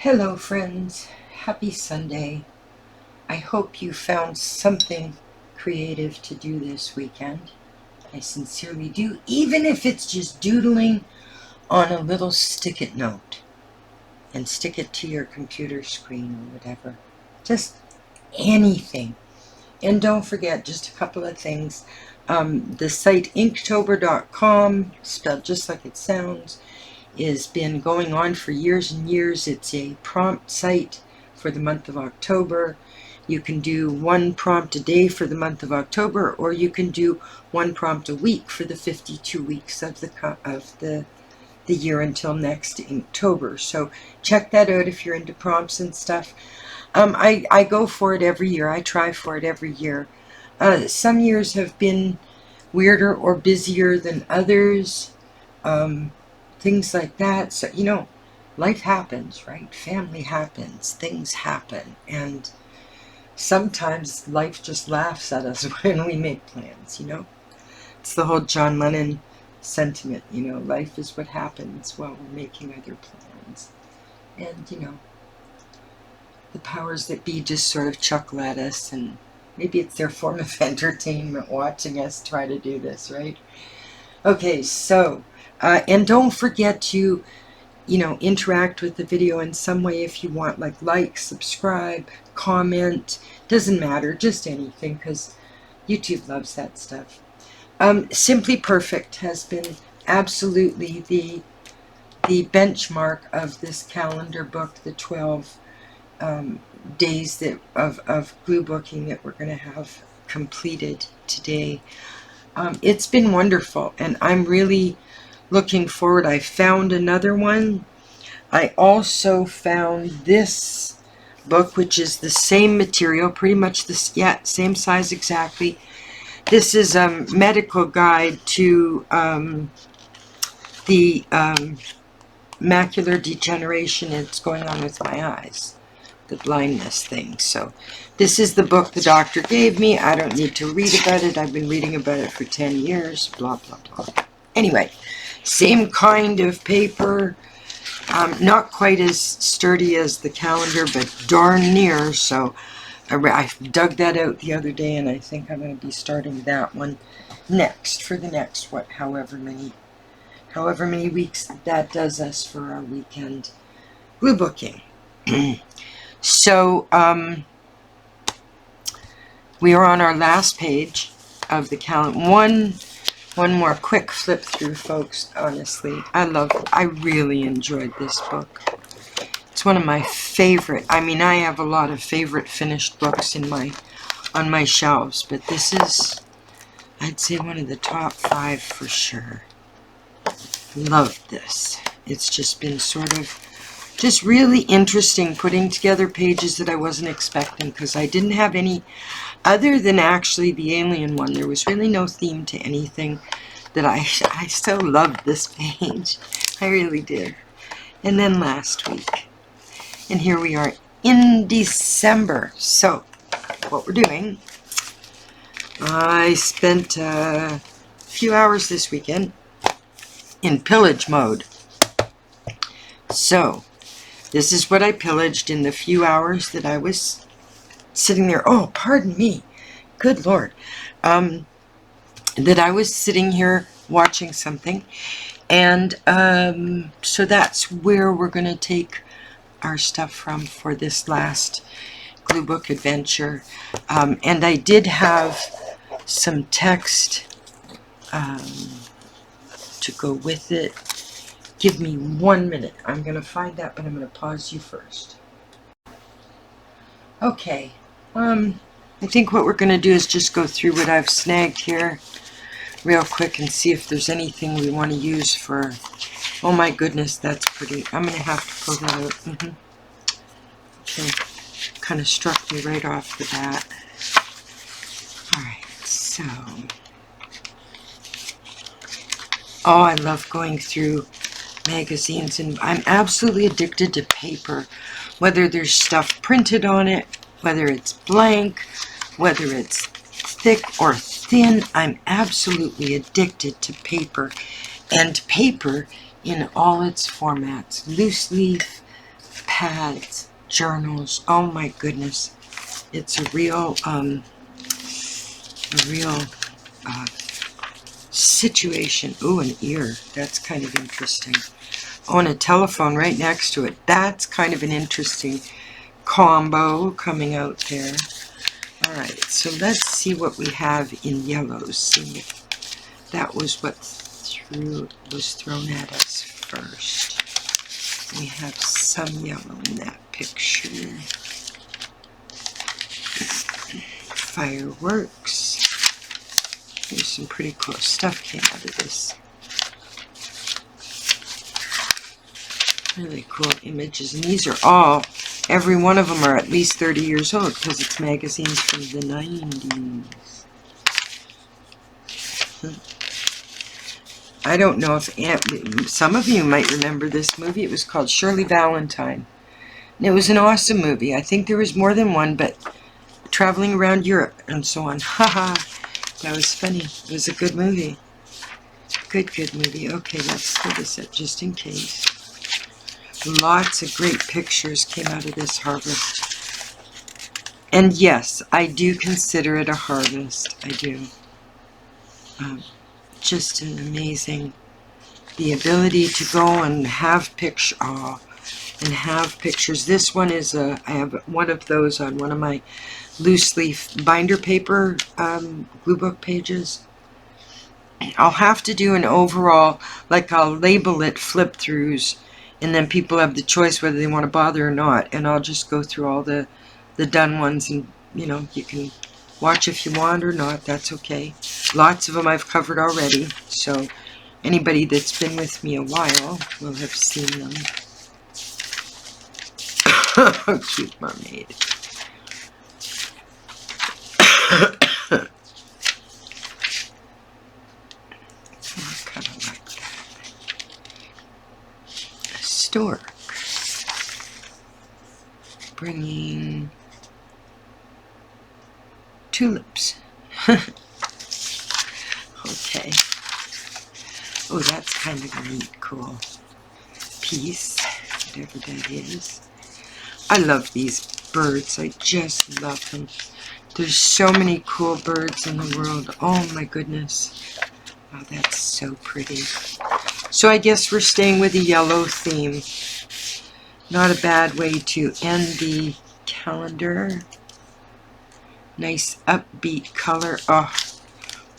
Hello friends, happy Sunday. I hope you found something creative to do this weekend. I sincerely do, even if it's just doodling on a little stick-it note and stick it to your computer screen or whatever. Just anything. And don't forget just a couple of things. The site inktober.com, spelled just like it sounds, has been going on for years and years. It's a prompt site for the month of October. You can do one prompt a day for the month of October, or you can do one prompt a week for the 52 weeks of the year until next October. So check that out if you're into prompts and stuff. I go for it every year. I try for it every year. Some years have been weirder or busier than others. Things like that. So, life happens, right? Family happens, things happen, and sometimes life just laughs at us when we make plans, It's the whole John Lennon sentiment, life is what happens while we're making other plans. And, the powers that be just sort of chuckle at us, and maybe it's their form of entertainment watching us try to do this, right? Okay, so and don't forget to, interact with the video in some way if you want, like, subscribe, comment, doesn't matter, just anything, because YouTube loves that stuff. Simply Perfect has been absolutely the benchmark of this calendar book, the 12 days of glue booking that we're going to have completed today. It's been wonderful, and I'm really looking forward. I found another one. I also found this book, which is the same material, pretty much this, same size exactly. This is a medical guide to the macular degeneration that's going on with my eyes, the blindness thing. So this is the book the doctor gave me. I don't need to read about it. I've been reading about it for 10 years, blah, blah, blah. Anyway, same kind of paper, not quite as sturdy as the calendar, but darn near. So I dug that out the other day, and I think I'm going to be starting that one next for the next, however many weeks that does us for our weekend glue booking. So we are on our last page of the calendar. One more quick flip through, folks. Honestly, I really enjoyed this book. It's one of my favorite. I mean, I have a lot of favorite finished books on my shelves, but this is, I'd say, one of the top 5 for sure. Loved this. It's just been sort of just really interesting, putting together pages that I wasn't expecting, because I didn't have any other than actually the alien one. There was really no theme to anything that I still loved this page. I really did. And then last week, and here we are in December. So what we're doing, I spent a few hours this weekend in pillage mode. So this is what I pillaged in the few hours that I was sitting there. Oh, pardon me. Good Lord. That I was sitting here watching something. And so that's where we're going to take our stuff from for this last glue book adventure. And I did have some text to go with it. Give me 1 minute. I'm going to find that, but I'm going to pause you first. Okay. I think what we're going to do is just go through what I've snagged here real quick and see if there's anything we want to use for... Oh my goodness, that's pretty. I'm going to have to pull that out. Okay. Kind of struck me right off the bat. Alright, so... Oh, I love going through magazines, and I'm absolutely addicted to paper, whether there's stuff printed on it, whether it's blank, whether it's thick or thin. I'm absolutely addicted to paper, and paper in all its formats: loose leaf, pads, journals. Oh my goodness. It's a real situation. Ooh, an ear. That's kind of interesting. Oh, and a telephone right next to it. That's kind of an interesting combo coming out there. Alright, so let's see what we have in yellows. See if that was what was thrown at us first. We have some yellow in that picture. Fireworks. There's some pretty cool stuff came out of this. Really cool images. And these are all, every one of them are at least 30 years old because it's magazines from the 90s. I don't know if some of you might remember this movie. It was called Shirley Valentine. And it was an awesome movie. I think there was more than one, but traveling around Europe and so on. Haha, that was funny. It was a good movie. Good movie. Okay, let's throw this up just in case. Lots of great pictures came out of this harvest. And yes, I do consider it a harvest. I do. Just an amazing, the ability to go and have pictures. This one is I have one of those on one of my loose leaf binder paper glue book pages. I'll have to do an overall, like I'll label it flip throughs, and then people have the choice whether they want to bother or not, and I'll just go through all the done ones, and you know, you can watch if you want or not, that's okay. Lots of them I've covered already, so anybody that's been with me a while will have seen them. Cute mermaid. Kind of like that. A stork. Bringing tulips. Okay. Oh, that's kind of a neat, cool piece, whatever that is. I love these birds. I just love them. There's so many cool birds in the world. Oh my goodness. Oh, that's so pretty. So I guess we're staying with a yellow theme. Not a bad way to end the calendar. Nice upbeat color. Oh,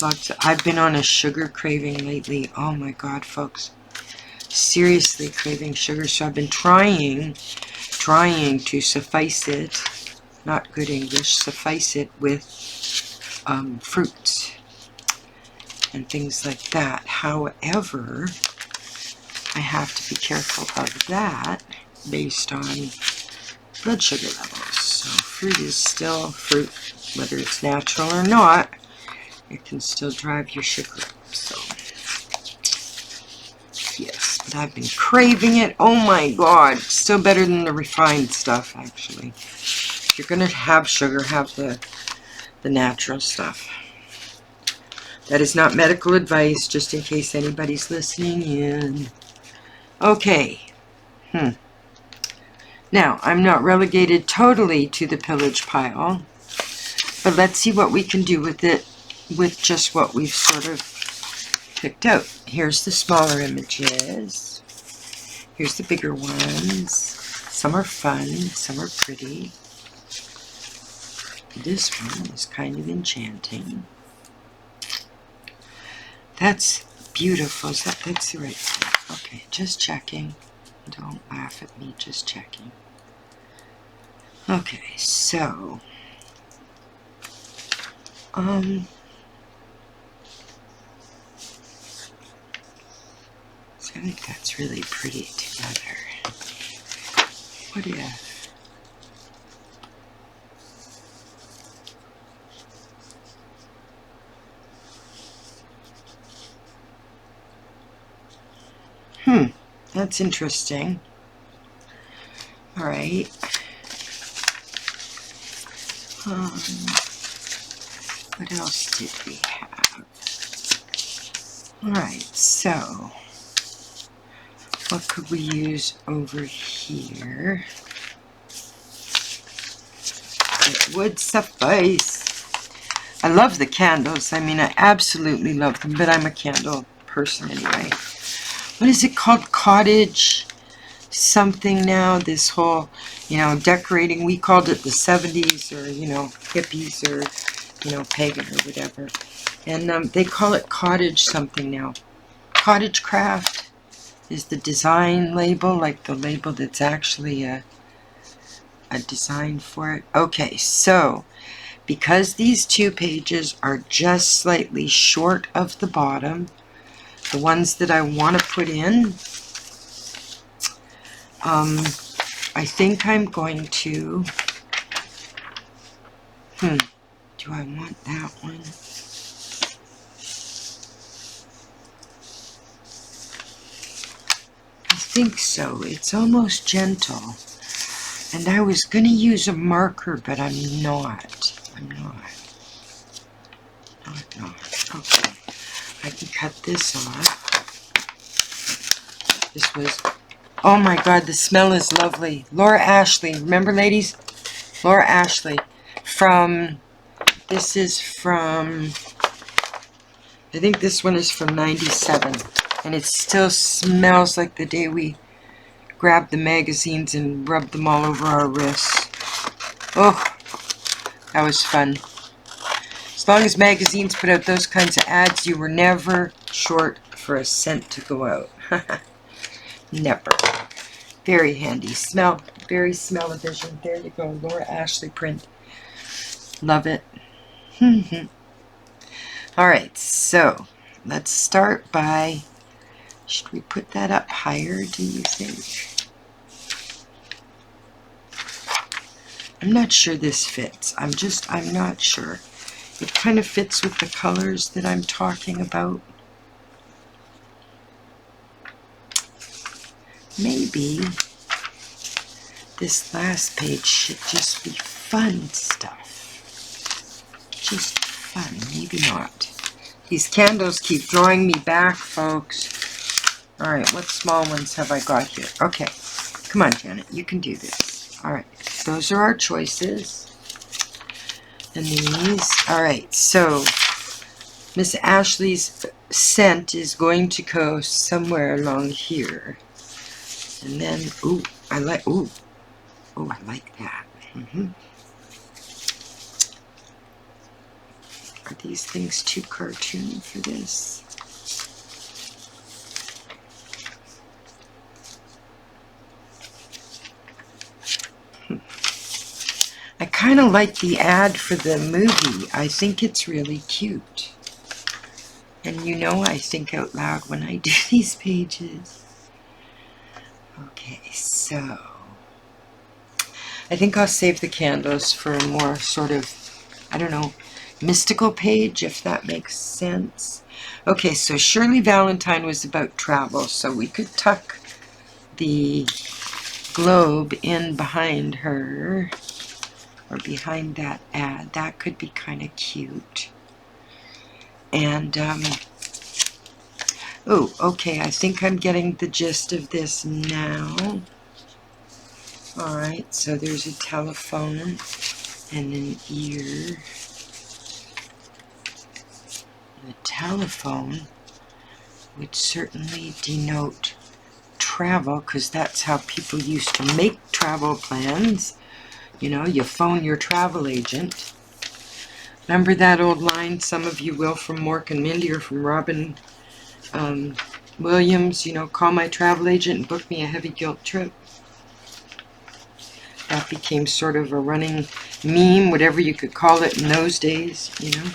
lots of, I've been on a sugar craving lately. Oh my God, folks. Seriously craving sugar. So I've been trying to suffice it, not good English, suffice it with fruits and things like that. However, I have to be careful of that based on blood sugar levels. So fruit is still fruit, whether it's natural or not. It can still drive your sugar up. So yes, but I've been craving it. Oh my God, still better than the refined stuff, actually. If you're gonna have sugar, have the natural stuff. That is not medical advice, just in case anybody's listening in. Okay. Now, I'm not relegated totally to the pillage pile, but let's see what we can do with it, with just what we've sort of picked out. Here's the smaller images. Here's the bigger ones. Some are fun, some are pretty. This one is kind of enchanting. That's beautiful. That's the right one. Okay, just checking. Don't laugh at me, just checking. Okay, so I think that's really pretty together. What if that's interesting. All right. What else did we have? All right, so What could we use over here? It would suffice. I love the candles. I mean, I absolutely love them, but I'm a candle person anyway. What is it called? Cottage something now? This whole, you know, decorating. We called it the 70s, or, you know, hippies, or, you know, pagan or whatever. And they call it cottage something now. Cottage craft is the design label, like the label that's actually a design for it. Okay, so because these two pages are just slightly short of the bottom, the ones that I want to put in, I think I'm going to, do I want that one? I think so. It's almost gentle. And I was going to use a marker, but I'm not. Okay. I can cut this off. This was, oh my God, the smell is lovely. Laura Ashley. Remember, ladies? Laura Ashley. This is from, I think this one is from 97. And it still smells like the day we grabbed the magazines and rubbed them all over our wrists. Oh, that was fun. As long as magazines put out those kinds of ads, you were never short for a cent to go out. Never. Very handy. Smell. Very smell-o-vision. There you go. Laura Ashley print. Love it. Alright, so let's start by, should we put that up higher, do you think? I'm not sure this fits. I'm not sure. It kind of fits with the colors that I'm talking about. Maybe this last page should just be fun stuff. Just fun. Maybe not. These candles keep drawing me back, folks. Alright, what small ones have I got here? Okay. Come on, Janet. You can do this. Alright. Those are our choices. And these. Alright, so Miss Ashley's scent is going to go somewhere along here. And then, ooh, I like that. Are these things too cartoony for this? I kind of like the ad for the movie. I think it's really cute. And you know I think out loud when I do these pages. Okay, so I think I'll save the candles for a more sort of, I don't know, mystical page, if that makes sense. Okay, so Shirley Valentine was about travel, so we could tuck the globe in behind her, or behind that ad. That could be kind of cute. And, oh, okay, I think I'm getting the gist of this now. Alright, so there's a telephone and an ear. The telephone would certainly denote travel, because that's how people used to make travel plans. You know, you phone your travel agent. Remember that old line, some of you will, from Mork and Mindy, or from Robin Williams, you know, call my travel agent and book me a heavy guilt trip. That became sort of a running meme, whatever you could call it in those days, you know.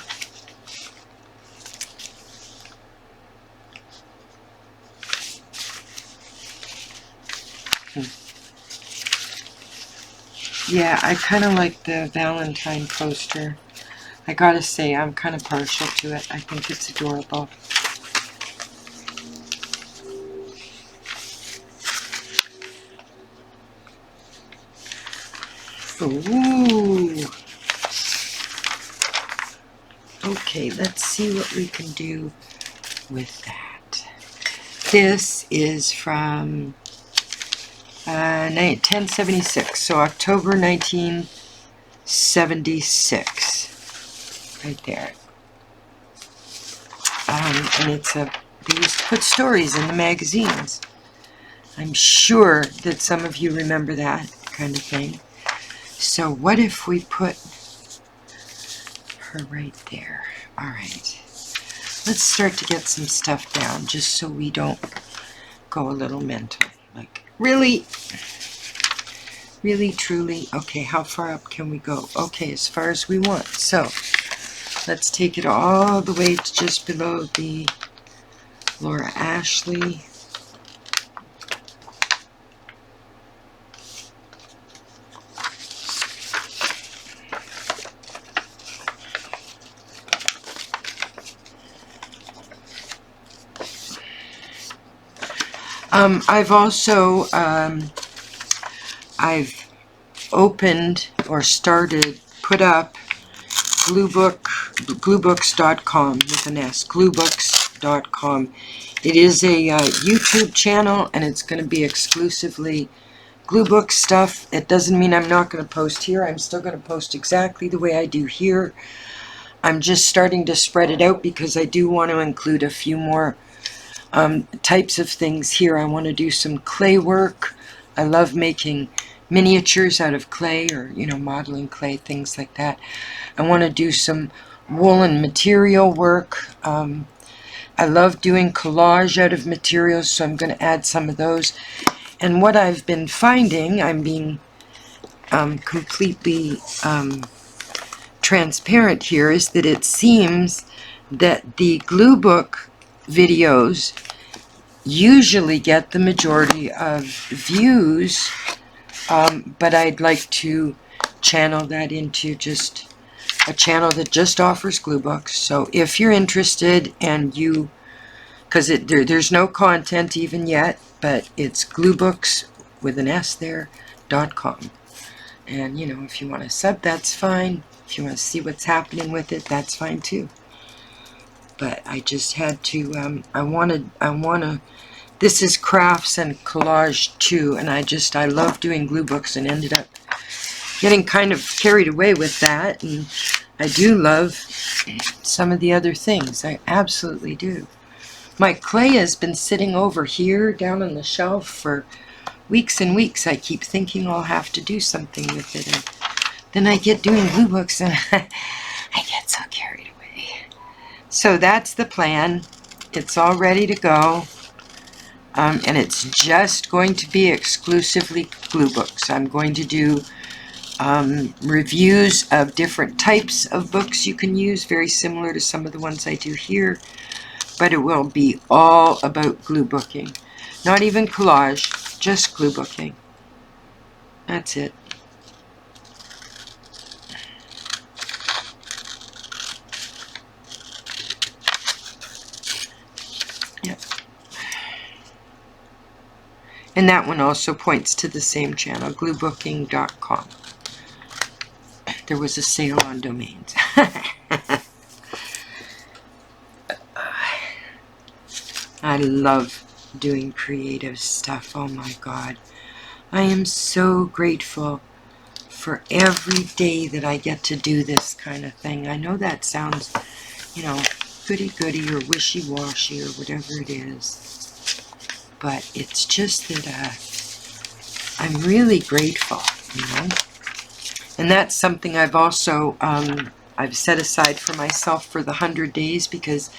Yeah, I kind of like the Valentine poster. I gotta say, I'm kind of partial to it. I think it's adorable. Ooh. Okay, let's see what we can do with that. This is from 1076, so October 1976, right there. And it's they used to put stories in the magazines. I'm sure that some of you remember that kind of thing. So what if we put her right there? All right. Let's start to get some stuff down, just so we don't go a little mental. Like, really? Really, truly? Okay, how far up can we go? Okay, as far as we want. So, let's take it all the way to just below the Laura Ashley. I've also, I've opened or started, put up Gluebooks.com with an S, Gluebooks.com. It is a YouTube channel, and it's going to be exclusively Gluebook stuff. It doesn't mean I'm not going to post here. I'm still going to post exactly the way I do here. I'm just starting to spread it out because I do want to include a few more types of things here. I want to do some clay work. I love making miniatures out of clay, or, you know, modeling clay, things like that. I want to do some woolen material work. I love doing collage out of materials, so I'm going to add some of those. And what I've been finding, I'm being completely transparent here, is that it seems that the Gluebook videos usually get the majority of views, but I'd like to channel that into just a channel that just offers Gluebooks. So if you're interested, and you, because there's no content even yet, but it's Gluebooks with an S there, .com. And, you know, if you want to sub, that's fine. If you want to see what's happening with it, that's fine too. But I just had to, I want to, this is crafts and collage too, and I love doing Gluebooks, and ended up getting kind of carried away with that. And I do love some of the other things. I absolutely do. My clay has been sitting over here down on the shelf for weeks and weeks. I keep thinking I'll have to do something with it, and then I get doing Gluebooks and I get so carried away. So that's the plan. It's all ready to go, and it's just going to be exclusively Gluebooks. I'm going to do reviews of different types of books you can use, very similar to some of the ones I do here, but it will be all about Gluebooking. Not even collage, just Gluebooking. That's it. Yep. And that one also points to the same channel, gluebooking.com. There was a sale on domains. I love doing creative stuff. Oh my God. I am so grateful for every day that I get to do this kind of thing. I know that sounds, you know, goody-goody or wishy-washy or whatever it is, but it's just that I'm really grateful, you know. And that's something I've also I've set aside for myself for the 100 days, because,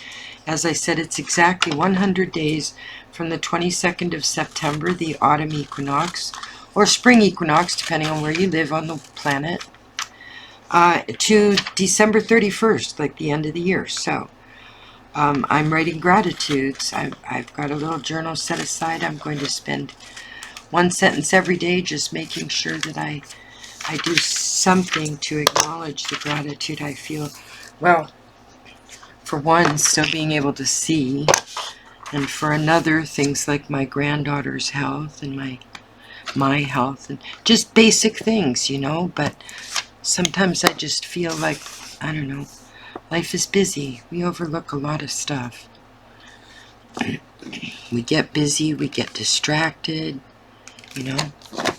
as I said, it's exactly 100 days from the 22nd of September, the autumn equinox, or spring equinox, depending on where you live on the planet, to December 31st, like the end of the year. So I'm writing gratitudes. I've got a little journal set aside. I'm going to spend one sentence every day just making sure that I do something to acknowledge the gratitude I feel. Well, for one, still being able to see, and for another, things like my granddaughter's health and my health, and just basic things, you know. But sometimes I just feel like, I don't know, life is busy. We overlook a lot of stuff. We get busy, we get distracted, you know.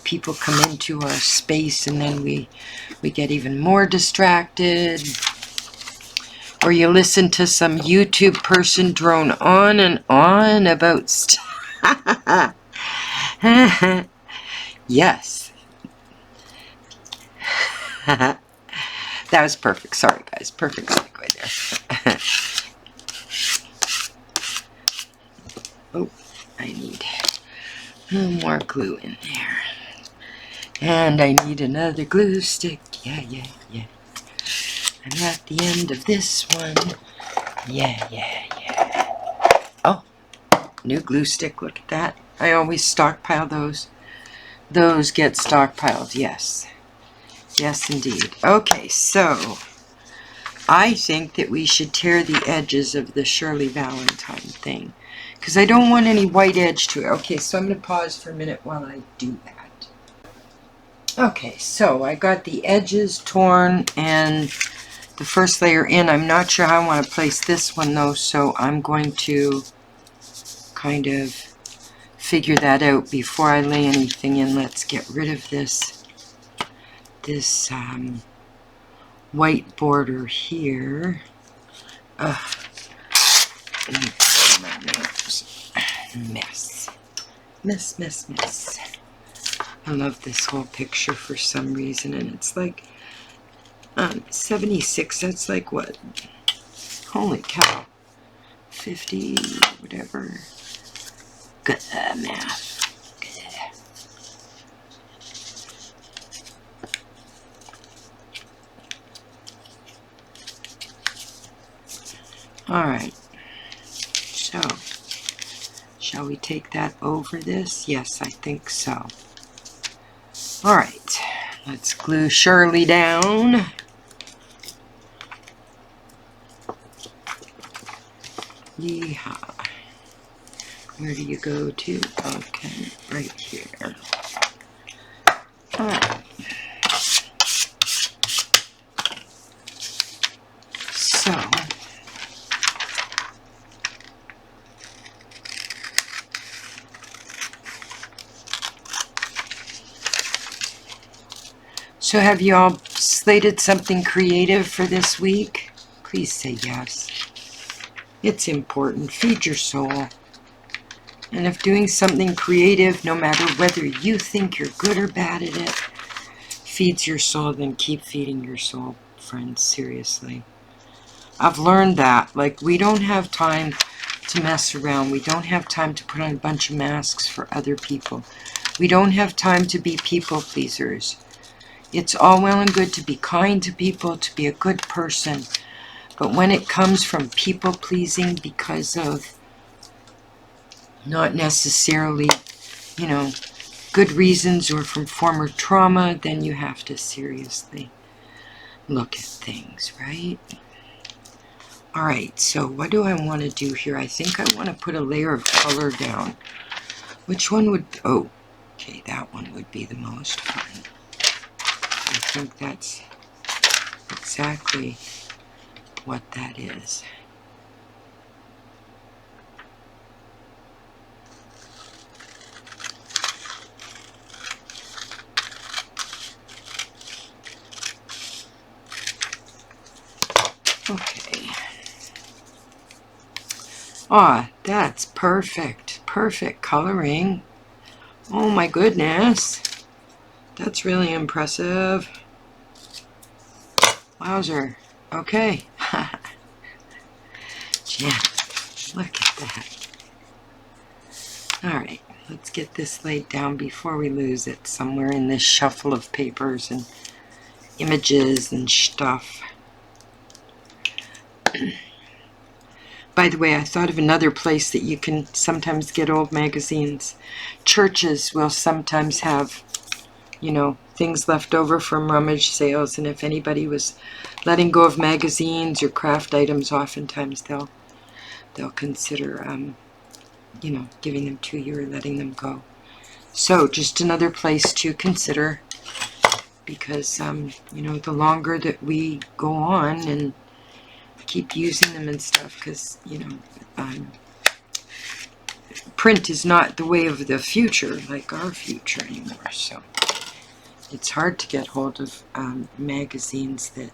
People come into our space and then we get even more distracted. Or you listen to some YouTube person drone on and on about stuff. Yes. That was perfect. Sorry, guys. Perfect segue there. Oh, I need more glue in there. And I need another glue stick. Yeah. I'm at the end of this one. Yeah. Oh, new glue stick. Look at that. I always stockpile those. Those get stockpiled, yes. Yes, indeed. Okay, so I think that we should tear the edges of the Shirley Valentine thing, because I don't want any white edge to it. Okay, so I'm going to pause for a minute while I do that. Okay, so I got the edges torn and the first layer in. I'm not sure how I want to place this one though, so I'm going to kind of figure that out before I lay anything in. Let's get rid of this white border here. Mess. I love this whole picture for some reason, and it's like 76. That's like what? Holy cow. 50, whatever. Good math. Alright, so shall we take that over this? Yes, I think so. Alright, let's glue Shirley down. Yeehaw. Where do you go to? Okay, right here. Alright. So have you all slated something creative for this week? Please say yes. It's important. Feed your soul. And if doing something creative, no matter whether you think you're good or bad at it, feeds your soul, then keep feeding your soul, friends. Seriously. I've learned that. Like, we don't have time to mess around. We don't have time to put on a bunch of masks for other people. We don't have time to be people pleasers. It's all well and good to be kind to people, to be a good person. But when it comes from people pleasing because of not necessarily, you know, good reasons or from former trauma, then you have to seriously look at things, right? Alright, so what do I want to do here? I think I want to put a layer of color down. Which one would... Oh, okay, that one would be the most fun. I think that's exactly what that is. Okay. Ah, that's perfect. Perfect coloring. Oh my goodness. That's really impressive. Wowzer. Okay. Yeah, look at that. Alright, let's get this laid down before we lose it somewhere in this shuffle of papers and images and stuff. By the way, I thought of another place that you can sometimes get old magazines. Churches will sometimes have, you know, things left over from rummage sales, and if anybody was letting go of magazines or craft items, oftentimes they'll consider, you know, giving them to you or letting them go. So just another place to consider, because, you know, the longer that we go on and keep using them and stuff, because, you know, print is not the way of the future, like our future anymore. So it's hard to get hold of magazines that...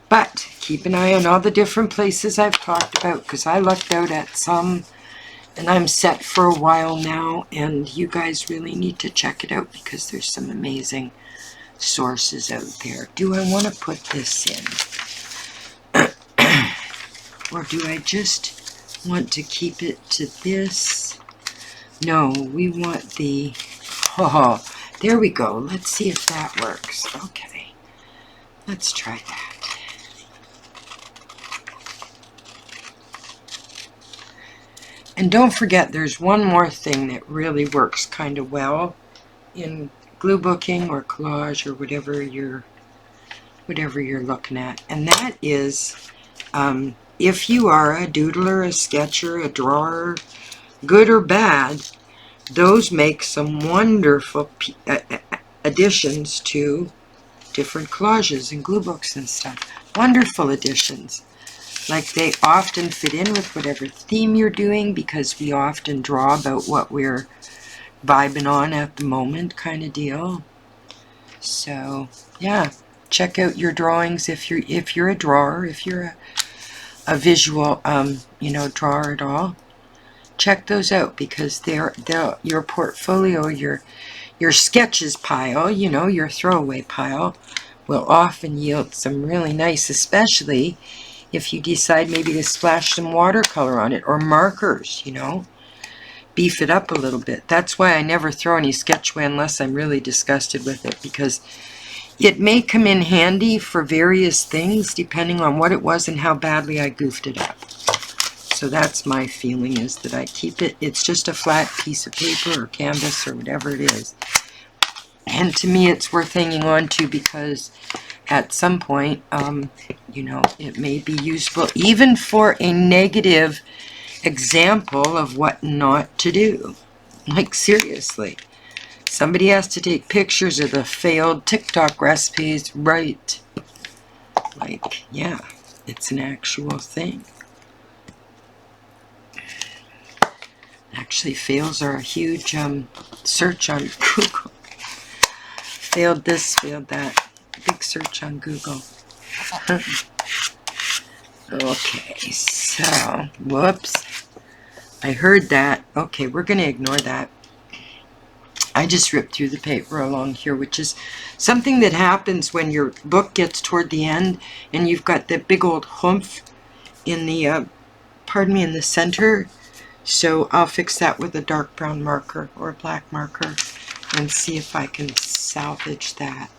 But keep an eye on all the different places I've talked about, because I lucked out at some, and I'm set for a while now, and you guys really need to check it out because there's some amazing sources out there. Do I want to put this in? Or do I just want to keep it to this? No, we want the... Oh, there we go. Let's see if that works. Okay, let's try that. And don't forget, there's one more thing that really works kind of well in Gluebooking or Collage or whatever you're looking at, and that is if you are a doodler, a sketcher, a drawer, good or bad, those make some wonderful additions to different collages and glue books and stuff. Wonderful additions. Like, they often fit in with whatever theme you're doing, because we often draw about what we're vibing on at the moment, kind of deal. So yeah, check out your drawings if you're a drawer, if you're a visual you know, drawer at all. Check those out, because they're your portfolio, your sketches pile, you know, your throwaway pile, will often yield some really nice, especially if you decide maybe to splash some watercolor on it, or markers, you know, beef it up a little bit. That's why I never throw any sketch away unless I'm really disgusted with it, because it may come in handy for various things depending on what it was and how badly I goofed it up. So that's my feeling, is that I keep it, it's just a flat piece of paper or canvas or whatever it is. And to me it's worth hanging on to, because at some point, you know, it may be useful even for a negative example of what not to do. Like, seriously, somebody has to take pictures of the failed TikTok recipes, right? Like, yeah, it's an actual thing. Actually, fails are a huge search on Google. Failed this, failed that. Big search on Google. Okay, so, whoops. I heard that. Okay, we're going to ignore that. I just ripped through the paper along here, which is something that happens when your book gets toward the end and you've got that big old humph in the, pardon me, in the center. So I'll fix that with a dark brown marker or a black marker and see if I can salvage that.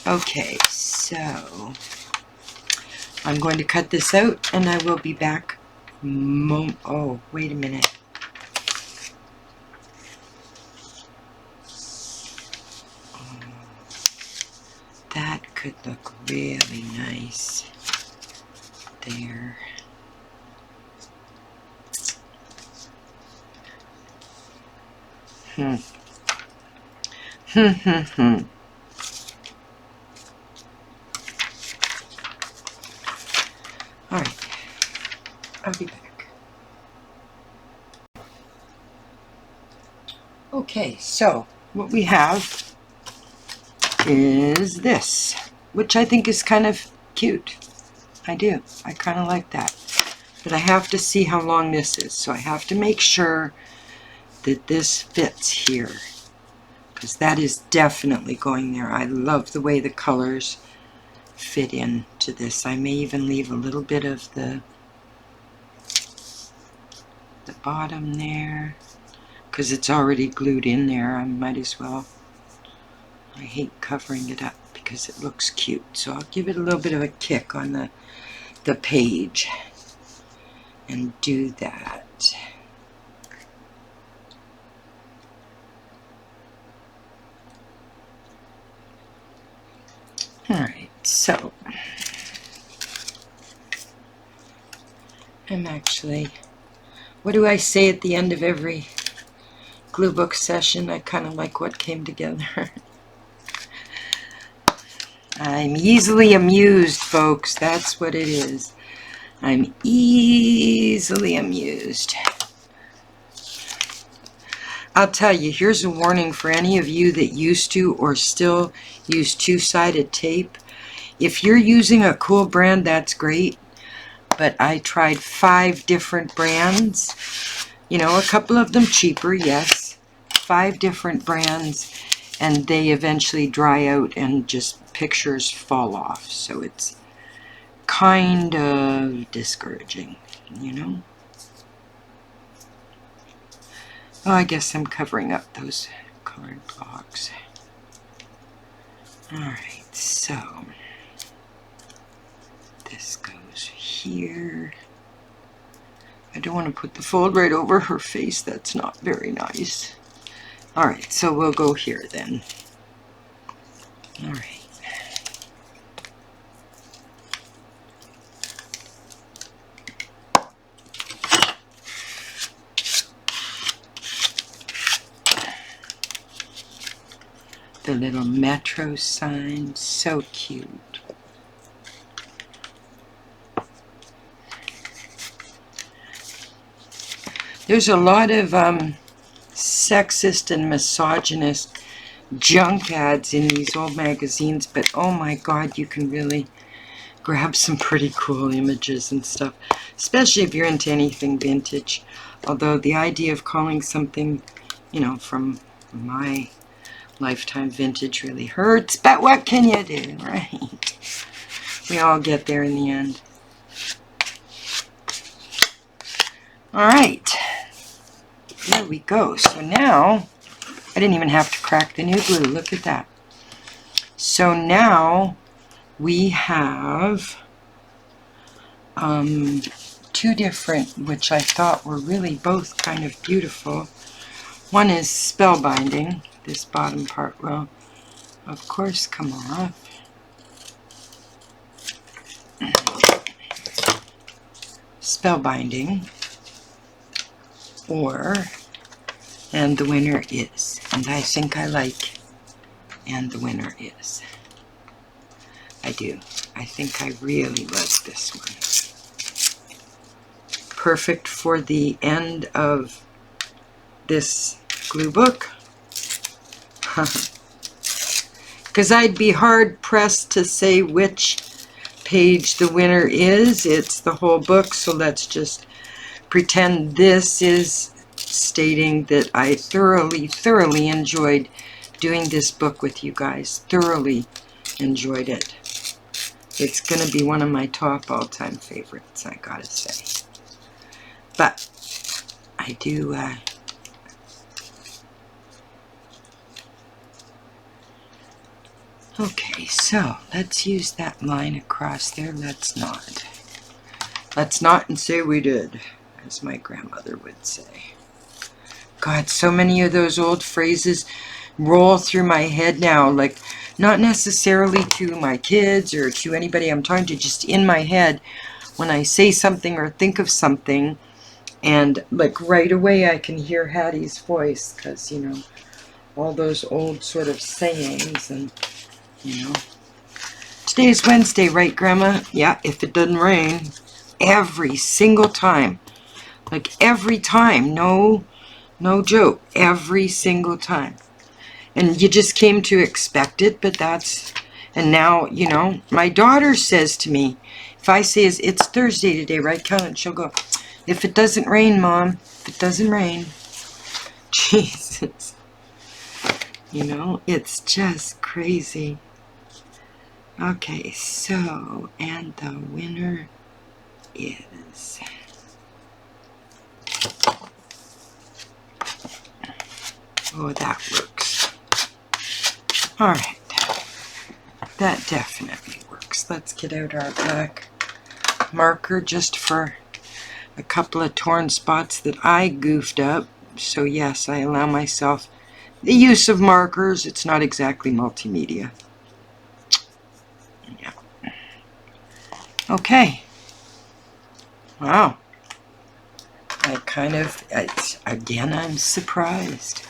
Okay, so I'm going to cut this out and I will be back. Oh, wait a minute. That could look really nice there. Alright, I'll be back. Okay, so what we have is this, which I think is kind of cute. I do. I kind of like that. But I have to see how long this is, so I have to make sure that this fits here, because that is definitely going there. I love the way the colors fit into this. I may even leave a little bit of the bottom there, because it's already glued in there. I might as well. I hate covering it up because it looks cute, so I'll give it a little bit of a kick on the page and do that. Alright, so I'm actually, what do I say at the end of every glue book session? I kind of like what came together. I'm easily amused, folks. That's what it is. I'm easily amused. I'll tell you, here's a warning for any of you that used to or still use two-sided tape. If you're using a cool brand, that's great. But I tried 5 different brands. You know, a couple of them cheaper, yes. 5 different brands, and they eventually dry out and just pictures fall off. So it's kind of discouraging, you know. Oh, I guess I'm covering up those colored blocks. Alright, so this goes here. I don't want to put the fold right over her face. That's not very nice. Alright, so we'll go here then. Alright. The little metro sign, so cute. There's a lot of sexist and misogynist junk ads in these old magazines, but oh my god, you can really grab some pretty cool images and stuff, especially if you're into anything vintage. Although the idea of calling something, you know, from my lifetime vintage really hurts, but what can you do, right? We all get there in the end. Alright, there we go. So now, I didn't even have to crack the new glue, look at that. So now we have 2 different, which I thought were really both kind of beautiful. One is spellbinding. This bottom part will, of course, come off. Spellbinding, or, and the winner is. And I think I like, and the winner is. I do. I think I really like this one. Perfect for the end of this glue book. Because I'd be hard pressed to say which page the winner is. It's the whole book, so let's just pretend this is stating that I thoroughly enjoyed doing this book with you guys. Thoroughly enjoyed it. It's going to be one of my top all-time favorites, I gotta say. But I do okay, so let's use that line across there. Let's not. Let's not and say we did, as my grandmother would say. God, so many of those old phrases roll through my head now, like not necessarily to my kids or to anybody I'm talking to, just in my head when I say something or think of something, and like right away I can hear Hattie's voice, because, you know, all those old sort of sayings. And you know, today's Wednesday, right, Grandma? Yeah, if it doesn't rain. Every single time. Like every time. No joke. Every single time. And you just came to expect it, but that's... And now, you know, my daughter says to me, if I say it's Thursday today, right, Kellen? She'll go, if it doesn't rain, Mom. If it doesn't rain. Jesus. You know, it's just crazy. Okay, so, and the winner is... Oh, that works. Alright. That definitely works. Let's get out our black marker just for a couple of torn spots that I goofed up. So yes, I allow myself the use of markers. It's not exactly multimedia. Yeah. Okay. Wow. I kind of, again, I'm surprised.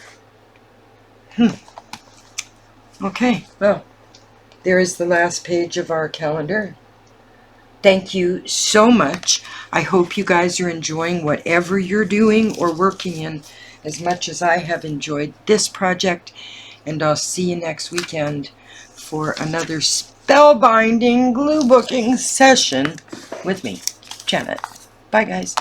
Okay, well, there is the last page of our calendar. Thank you so much. I hope you guys are enjoying whatever you're doing or working in as much as I have enjoyed this project, and I'll see you next weekend for another spellbinding glue booking session with me, Janet. Bye, guys.